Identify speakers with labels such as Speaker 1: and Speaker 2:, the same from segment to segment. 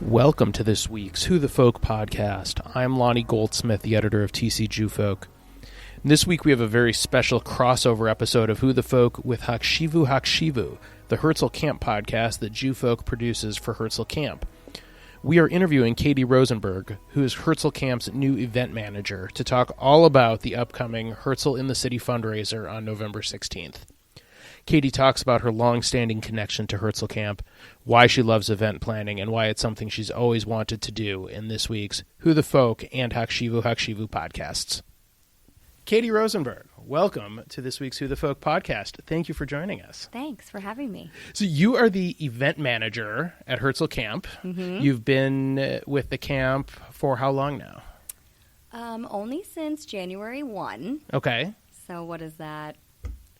Speaker 1: Welcome to this week's Who the Folk podcast. I'm Lonnie Goldsmith, the editor of TC Jewfolk. This week we have a very special crossover episode of Who the Folk with Hakshivu, the Herzl Camp podcast that Jewfolk produces for Herzl Camp. We are interviewing Katie Rosenberg, who is Herzl Camp's new event manager, to talk all about the upcoming Herzl In The City fundraiser on November 16th. Katie talks about her long-standing connection to Herzl Camp, why she loves event planning, and why it's something she's always wanted to do in this week's Who the Folk and Hakshivu podcasts. Katie Rosenberg, welcome to this week's Who the Folk podcast. Thank you for joining us.
Speaker 2: Thanks for having me.
Speaker 1: So you are the event manager at Herzl Camp. Mm-hmm. You've been with the camp for how long now?
Speaker 2: Only since January 1.
Speaker 1: Okay.
Speaker 2: So what is that?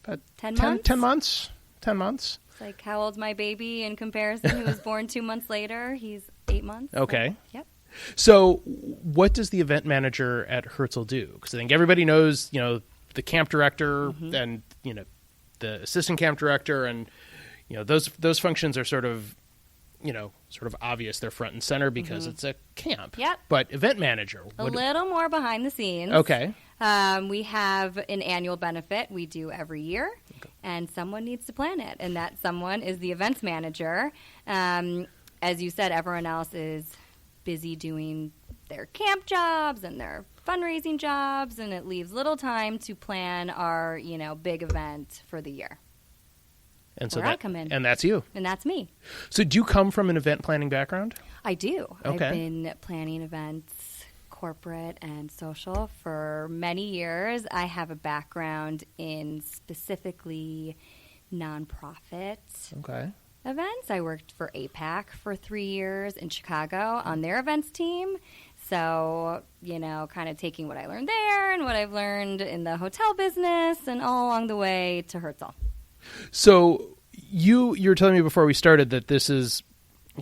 Speaker 1: About
Speaker 2: 10 months?
Speaker 1: 10 months. 10 months.
Speaker 2: It's like, how old's my baby in comparison? Who was born 2 months later? He's 8 months.
Speaker 1: Okay.
Speaker 2: So, yep.
Speaker 1: So what does the event manager at Herzl do? Because I think everybody knows, the camp director and, the assistant camp director, and, those functions are sort of obvious. They're front and center because it's a camp.
Speaker 2: Yep.
Speaker 1: But event manager.
Speaker 2: A little more behind the scenes.
Speaker 1: Okay.
Speaker 2: We have an annual benefit we do every year, and someone needs to plan it, and that someone is the events manager. As you said, everyone else is busy doing their camp jobs and their fundraising jobs, and it leaves little time to plan our, big event for the year.
Speaker 1: And so
Speaker 2: I come in.
Speaker 1: And that's you.
Speaker 2: And that's me.
Speaker 1: So do you come from an event planning background?
Speaker 2: I do.
Speaker 1: Okay.
Speaker 2: I've been planning events, corporate and social, for many years. I have a background in specifically nonprofit events. I worked for APAC for 3 years in Chicago on their events team. So, kind of taking what I learned there and what I've learned in the hotel business and all along the way to Herzl.
Speaker 1: So you were telling me before we started that this is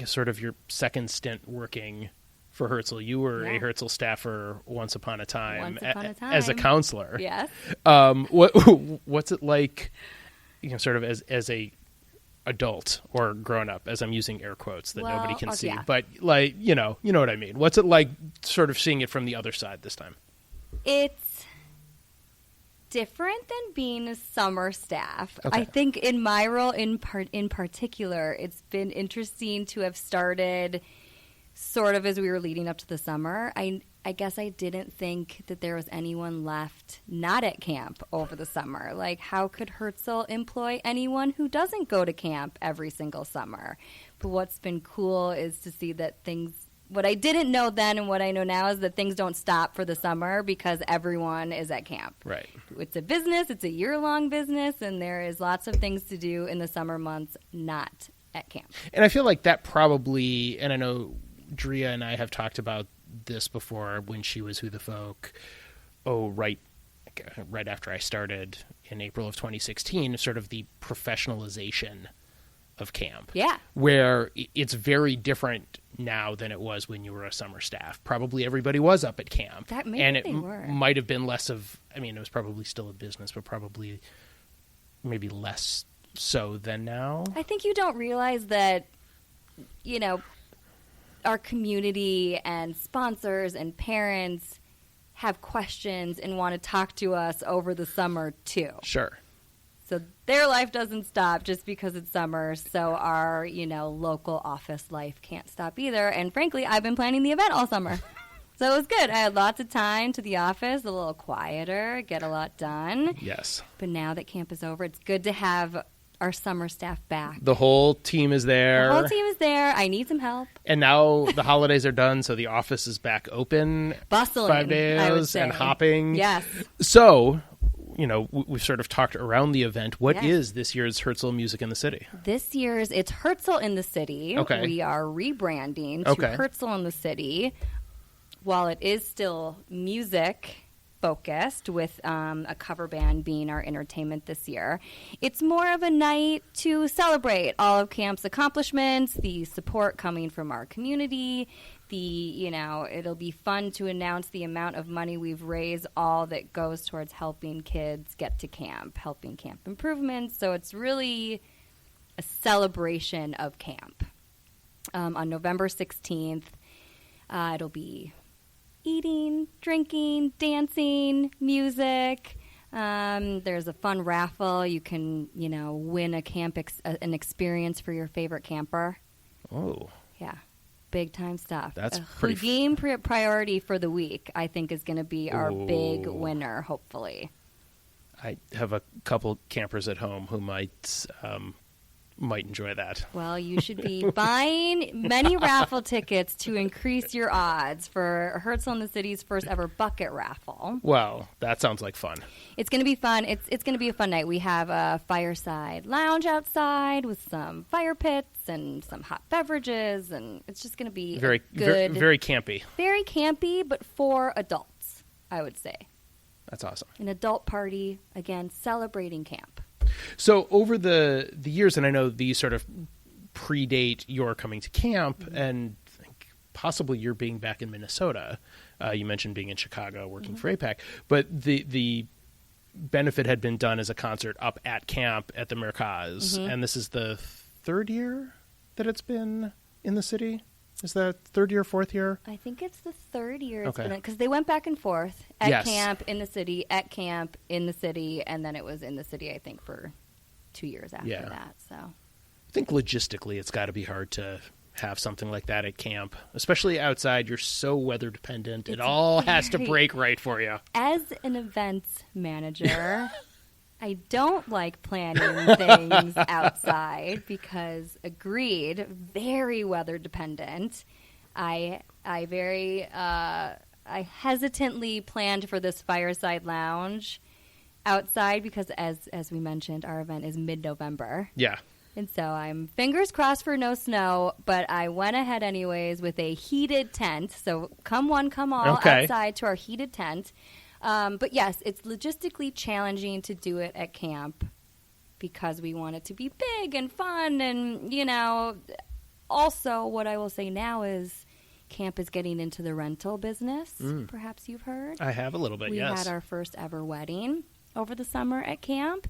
Speaker 1: sort of your second stint working for Herzl. You were a Herzl staffer once upon a time as a counselor.
Speaker 2: Yes.
Speaker 1: What's it like, sort of as a adult or grown up, as I'm using air quotes that nobody can see, but like, you know what I mean? What's it like sort of seeing it from the other side this time?
Speaker 2: It's different than being a summer staff.
Speaker 1: Okay.
Speaker 2: I think in my role in particular, it's been interesting to have started sort of as we were leading up to the summer. I guess I didn't think that there was anyone left not at camp over the summer. Like, how could Herzl employ anyone who doesn't go to camp every single summer? But what's been cool is to see that what I didn't know then and what I know now is that things don't stop for the summer because everyone is at camp.
Speaker 1: Right.
Speaker 2: It's a business. It's a year-long business, and there is lots of things to do in the summer months not at camp.
Speaker 1: And I feel like that probably, and I know Drea and I have talked about this before when she was Who the Folk, right after I started in April of 2016, sort of the professionalization of camp.
Speaker 2: Yeah.
Speaker 1: Where it's very different now than it was when you were a summer staff. Probably everybody was up at camp. Might have been less of, it was probably still a business, but probably maybe less so than now.
Speaker 2: I think you don't realize that, our community and sponsors and parents have questions and want to talk to us over the summer too.
Speaker 1: Sure.
Speaker 2: So their life doesn't stop just because it's summer. So our, local office life can't stop either. And frankly, I've been planning the event all summer. So it was good. I had lots of time to the office, a little quieter, get a lot done.
Speaker 1: Yes.
Speaker 2: But now that camp is over, it's good to have our summer staff back.
Speaker 1: The whole team is there.
Speaker 2: I need some help.
Speaker 1: And now the holidays are done, so the office is back open.
Speaker 2: Bustling,
Speaker 1: 5 days,
Speaker 2: I would say.
Speaker 1: and hopping.
Speaker 2: Yes.
Speaker 1: So, we've sort of talked around the event. What is this year's Herzl Music in the City?
Speaker 2: This year's, it's Herzl in the City.
Speaker 1: Okay.
Speaker 2: We are rebranding to Herzl in the City. While it is still music focused, with a cover band being our entertainment this year, it's more of a night to celebrate all of camp's accomplishments, the support coming from our community, it'll be fun to announce the amount of money we've raised, all that goes towards helping kids get to camp, helping camp improvements. So it's really a celebration of camp. on November 16th. It'll be eating, drinking, dancing, music. There's a fun raffle. You can, win a camp an experience for your favorite camper.
Speaker 1: Oh.
Speaker 2: Yeah. Big time stuff.
Speaker 1: That's
Speaker 2: pretty game priority for the week, I think, is going to be our big winner, hopefully.
Speaker 1: I have a couple campers at home who might enjoy that.
Speaker 2: Well, you should be buying many raffle tickets to increase your odds for Herzl in the City's first ever bucket raffle.
Speaker 1: Well, that sounds like fun.
Speaker 2: It's going to be fun. It's going to be a fun night. We have a fireside lounge outside with some fire pits and some hot beverages, and it's just going to be
Speaker 1: very campy. Very campy,
Speaker 2: but for adults, I would say.
Speaker 1: That's awesome. An
Speaker 2: adult party, again, celebrating camp.
Speaker 1: So over the years, and I know these sort of predate your coming to camp, and I think possibly you're being back in Minnesota. You mentioned being in Chicago working for APAC, but the benefit had been done as a concert up at camp at the Merkaz, and this is the third year that it's been in the city. Is that third year, fourth year?
Speaker 2: I think it's the third year it's been, because they went back and forth at camp, in the city, at camp, in the city, and then it was in the city, I think, for 2 years after that. So
Speaker 1: I think logistically it's got to be hard to have something like that at camp, especially outside. You're so weather dependent. It all has to break right for you.
Speaker 2: As an events manager, I don't like planning things outside because, agreed, very weather dependent. I hesitantly planned for this fireside lounge outside because, as we mentioned, our event is mid-November.
Speaker 1: Yeah.
Speaker 2: And so I'm fingers crossed for no snow, but I went ahead anyways with a heated tent. So come one, come all outside to our heated tent. But yes, it's logistically challenging to do it at camp because we want it to be big and fun. And, also what I will say now is camp is getting into the rental business. Perhaps you've heard.
Speaker 1: I have a little bit, yes.
Speaker 2: We had our first ever wedding over the summer at camp.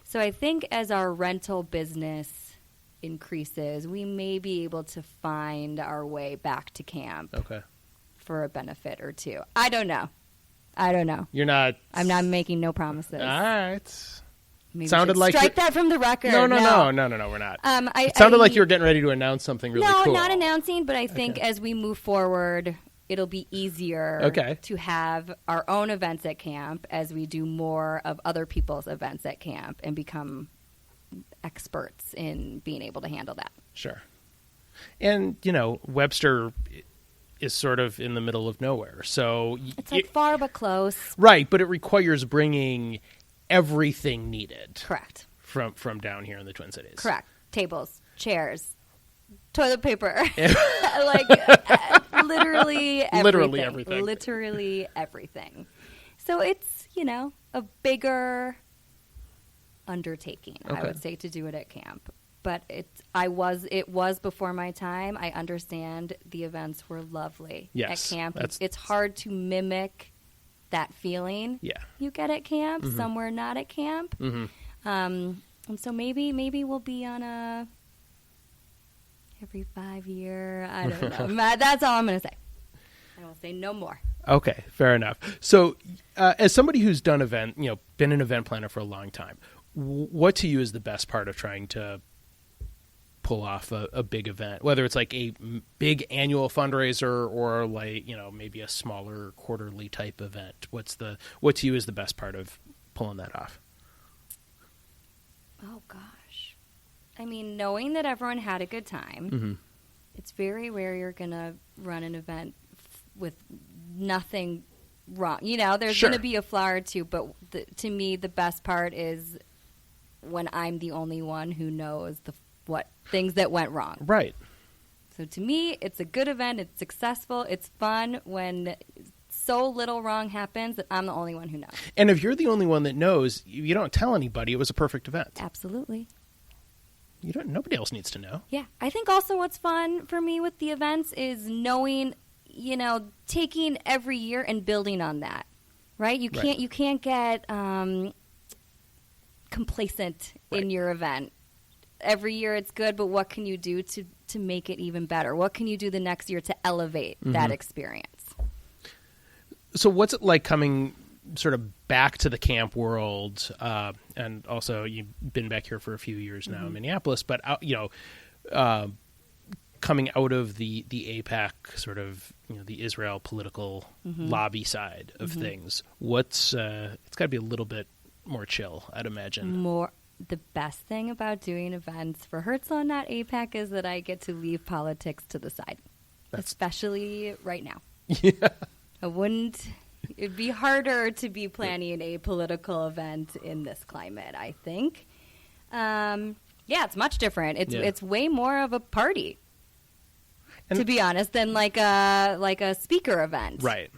Speaker 2: So I think as our rental business increases, we may be able to find our way back to camp for a benefit or two. I don't know.
Speaker 1: You're not.
Speaker 2: I'm not making no promises.
Speaker 1: All right.
Speaker 2: Maybe
Speaker 1: sounded like
Speaker 2: strike that from the record.
Speaker 1: No, we're not. It sounded like you were getting ready to announce something really cool.
Speaker 2: No, not announcing, but I think as we move forward, it'll be easier to have our own events at camp as we do more of other people's events at camp and become experts in being able to handle that.
Speaker 1: Sure. And, Webster is sort of in the middle of nowhere. So
Speaker 2: it's like far but close.
Speaker 1: Right, but it requires bringing everything needed.
Speaker 2: Correct.
Speaker 1: From down here in the Twin Cities.
Speaker 2: Correct. Tables, chairs, toilet paper. Literally everything.
Speaker 1: Literally everything.
Speaker 2: Literally everything. So it's, a bigger undertaking, I would say, to do it at camp. But it was before my time. I understand the events were lovely at camp. It's hard to mimic that feeling you get at camp somewhere not at camp. And so maybe we'll be on a every 5 year. I don't know. That's all I'm going to say. I will say no more.
Speaker 1: Okay, fair enough. So, as somebody who's done been an event planner for a long time, what to you is the best part of trying to pull off a big event, whether it's like a big annual fundraiser or maybe a smaller quarterly type event? What to you is the best part of pulling that off?
Speaker 2: Oh gosh. I mean, knowing that everyone had a good time. It's very rare you're going to run an event with nothing wrong. There's going to be a flaw or two, but to me the best part is when I'm the only one who knows what things that went wrong.
Speaker 1: Right.
Speaker 2: So to me, it's a good event. It's successful. It's fun when so little wrong happens that I'm the only one who knows.
Speaker 1: And if you're the only one that knows, you don't tell anybody it was a perfect event.
Speaker 2: Absolutely.
Speaker 1: Nobody else needs to know.
Speaker 2: Yeah. I think also what's fun for me with the events is knowing, taking every year and building on that. Right? You can't get complacent in your event. Every year it's good, but what can you do to make it even better? What can you do the next year to elevate that experience?
Speaker 1: So what's it like coming sort of back to the camp world? And also you've been back here for a few years now in Minneapolis, but, coming out of the AIPAC sort of, the Israel political lobby side of things, it's got to be a little bit more chill, I'd imagine.
Speaker 2: The best thing about doing events for Herzl and not AIPAC is that I get to leave politics to the side, especially right now.
Speaker 1: Yeah.
Speaker 2: It'd be harder to be planning a political event in this climate, I think. It's much different. It's way more of a party, to be honest, than like a speaker event.
Speaker 1: Right.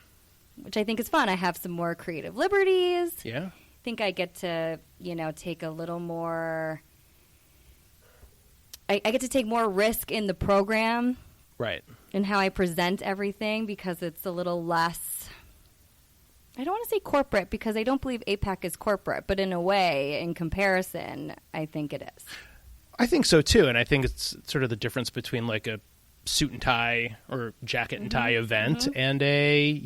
Speaker 2: Which I think is fun. I have some more creative liberties.
Speaker 1: Yeah.
Speaker 2: I think I get to, take a little more. I get to take more risk in the program.
Speaker 1: Right.
Speaker 2: And how I present everything, because it's a little less. I don't want to say corporate, because I don't believe AIPAC is corporate, but in a way, in comparison, I think it is.
Speaker 1: I think so too, and I think it's sort of the difference between like a suit and tie or jacket and tie event and a,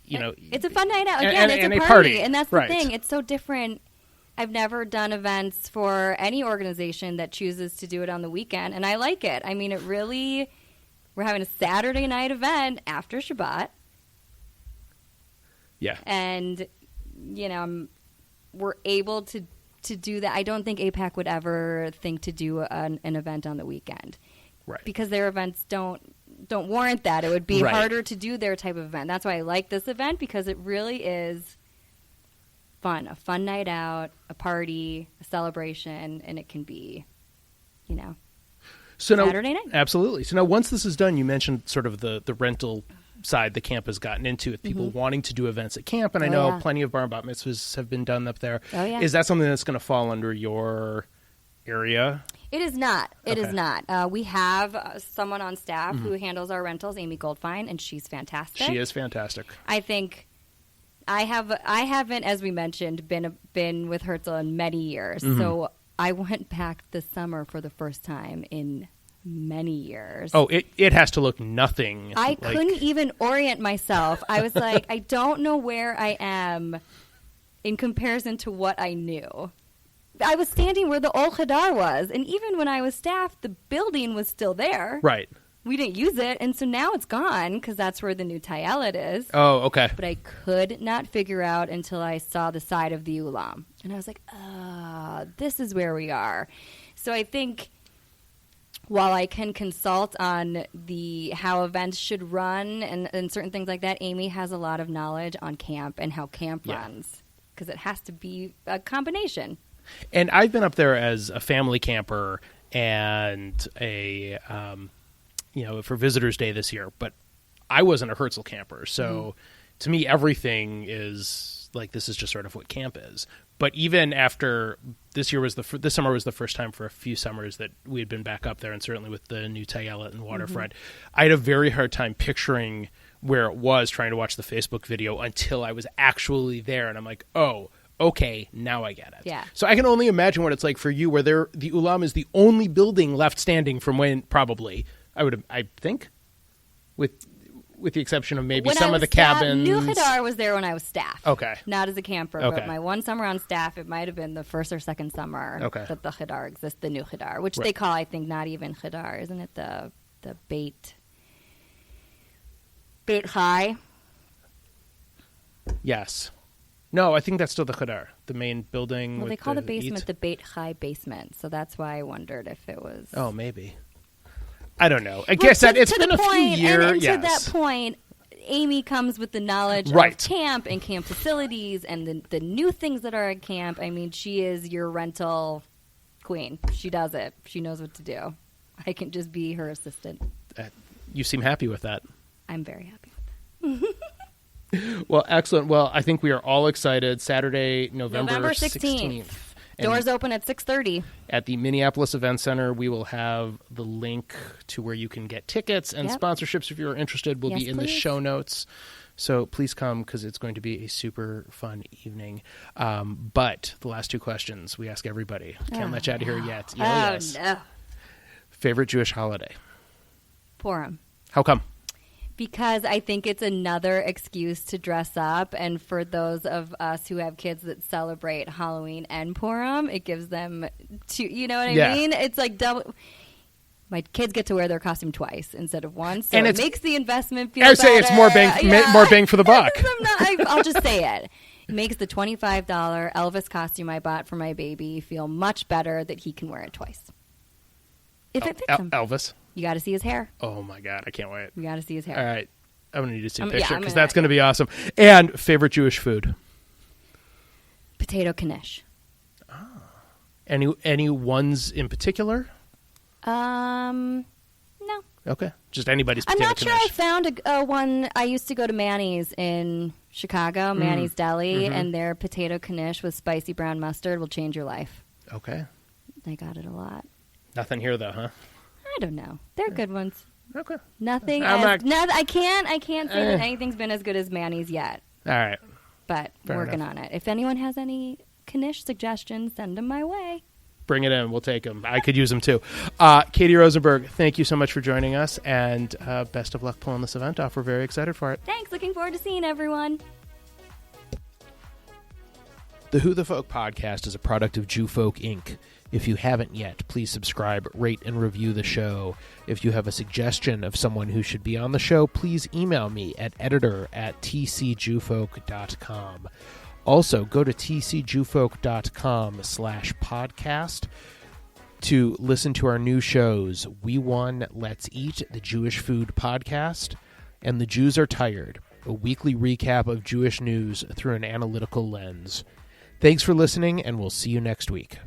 Speaker 2: it's a fun night out. Again,
Speaker 1: and
Speaker 2: it's
Speaker 1: a
Speaker 2: a
Speaker 1: party.
Speaker 2: And that's the thing. It's so different. I've never done events for any organization that chooses to do it on the weekend, and I like it. I mean, we're having a Saturday night event after Shabbat.
Speaker 1: Yeah.
Speaker 2: And, we're able to do that. I don't think AIPAC would ever think to do an event on the weekend.
Speaker 1: Right.
Speaker 2: Because their events don't warrant that. It would be harder to do their type of event. That's why I like this event, because it really is fun. A fun night out, a party, a celebration, and it can be, Saturday night.
Speaker 1: Absolutely. So now once this is done, you mentioned sort of the rental side the camp has gotten into with people wanting to do events at camp, and I know plenty of bar and bat mitzvahs have been done up there.
Speaker 2: Oh, yeah.
Speaker 1: Is that something that's going to fall under your area?
Speaker 2: It is not. It is not. We have someone on staff who handles our rentals, Amy Goldfine, and she's fantastic.
Speaker 1: She is fantastic.
Speaker 2: I think I haven't, as we mentioned, been with Herzl in many years. So I went back this summer for the first time in many years.
Speaker 1: Oh, it has to look nothing.
Speaker 2: I couldn't even orient myself. I was like, I don't know where I am in comparison to what I knew. I was standing where the old Chadar was, and even when I was staff, the building was still there.
Speaker 1: Right.
Speaker 2: We didn't use it, and so now it's gone, because that's where the new Tayelet is.
Speaker 1: Oh, okay.
Speaker 2: But I could not figure out until I saw the side of the Ulam. And I was like, this is where we are. So I think while I can consult on how events should run and certain things like that, Amy has a lot of knowledge on camp and how camp runs, because it has to be a combination.
Speaker 1: And I've been up there as a family camper and for Visitors Day this year, but I wasn't a Herzl camper. So to me, everything is like, this is just sort of what camp is. But even after this summer was the first time for a few summers that we had been back up there, and certainly with the new Tayelet and waterfront, I had a very hard time picturing where it was trying to watch the Facebook video until I was actually there. And I'm like, oh, okay, now I get it.
Speaker 2: Yeah.
Speaker 1: So I can only imagine what it's like for you, where the Ulam is the only building left standing from when probably I think, with the exception of maybe some of the cabins.
Speaker 2: New Chadar was there when I was staff.
Speaker 1: Okay.
Speaker 2: Not as a camper,
Speaker 1: Okay.
Speaker 2: but my one summer on staff, it might have been the first or second summer that the Chadar exists, the new Chadar, which they call, I think, not even Chadar, isn't it? The Beit Chai.
Speaker 1: Yes. No, I think that's still the Chadar, the main building.
Speaker 2: Well, they call the basement the Beit Chai basement, so that's why I wondered if it was.
Speaker 1: Oh, maybe. I don't know. I guess that it's been a few years.
Speaker 2: And to that point, Amy comes with the knowledge of camp and camp facilities and the new things that are at camp. I mean, she is your rental queen. She does it. She knows what to do. I can just be her assistant.
Speaker 1: You seem happy with that.
Speaker 2: I'm very happy with that.
Speaker 1: Well, excellent. Well, I think we are all excited. Saturday, November 16th.
Speaker 2: Doors open at 6:30.
Speaker 1: At the Minneapolis Event Center, we will have the link to where you can get tickets and sponsorships if you're interested. Will be in the show notes. So please come, because it's going to be a super fun evening. But the last two questions we ask everybody. Can't let you out of here yet.
Speaker 2: No.
Speaker 1: Favorite Jewish holiday?
Speaker 2: Purim.
Speaker 1: How come?
Speaker 2: Because I think it's another excuse to dress up. And for those of us who have kids that celebrate Halloween and Purim, it gives them two, you know what I mean? It's like double. My kids get to wear their costume twice instead of once. So it makes the investment feel better.
Speaker 1: I say it's more bang for the buck.
Speaker 2: I'll just say it. It makes the $25 Elvis costume I bought for my baby feel much better that he can wear it twice. If it fits him.
Speaker 1: Elvis?
Speaker 2: You got to see his hair.
Speaker 1: Oh, my God. I can't wait.
Speaker 2: You got to see his hair.
Speaker 1: All right. I'm going to need to see a picture because that's going to be awesome. And favorite Jewish food?
Speaker 2: Potato knish.
Speaker 1: Oh. Any ones in particular?
Speaker 2: No.
Speaker 1: Okay. Just anybody's potato knish.
Speaker 2: I'm not sure I found a one. I used to go to Manny's in Chicago, Manny's Deli, and their potato knish with spicy brown mustard will change your life.
Speaker 1: Okay.
Speaker 2: I got it a lot.
Speaker 1: Nothing here, though, huh?
Speaker 2: I don't know. They're good ones.
Speaker 1: Okay.
Speaker 2: Nothing. I can't say that anything's been as good as Manny's yet.
Speaker 1: All right.
Speaker 2: But working on it. If anyone has any knish suggestions, send them my way.
Speaker 1: Bring it in. We'll take them. I could use them, too. Katie Rosenberg, thank you so much for joining us, and best of luck pulling this event off. We're very excited for it.
Speaker 2: Thanks. Looking forward to seeing everyone.
Speaker 1: The Who the Folk podcast is a product of Jew Folk Inc. If you haven't yet, please subscribe, rate, and review the show. If you have a suggestion of someone who should be on the show, please email me at editor@tcjewfolk.com. Also, go to tcjewfolk.com/podcast to listen to our new shows, We Won, Let's Eat, the Jewish Food Podcast, and The Jews Are Tired, a weekly recap of Jewish news through an analytical lens. Thanks for listening, and we'll see you next week.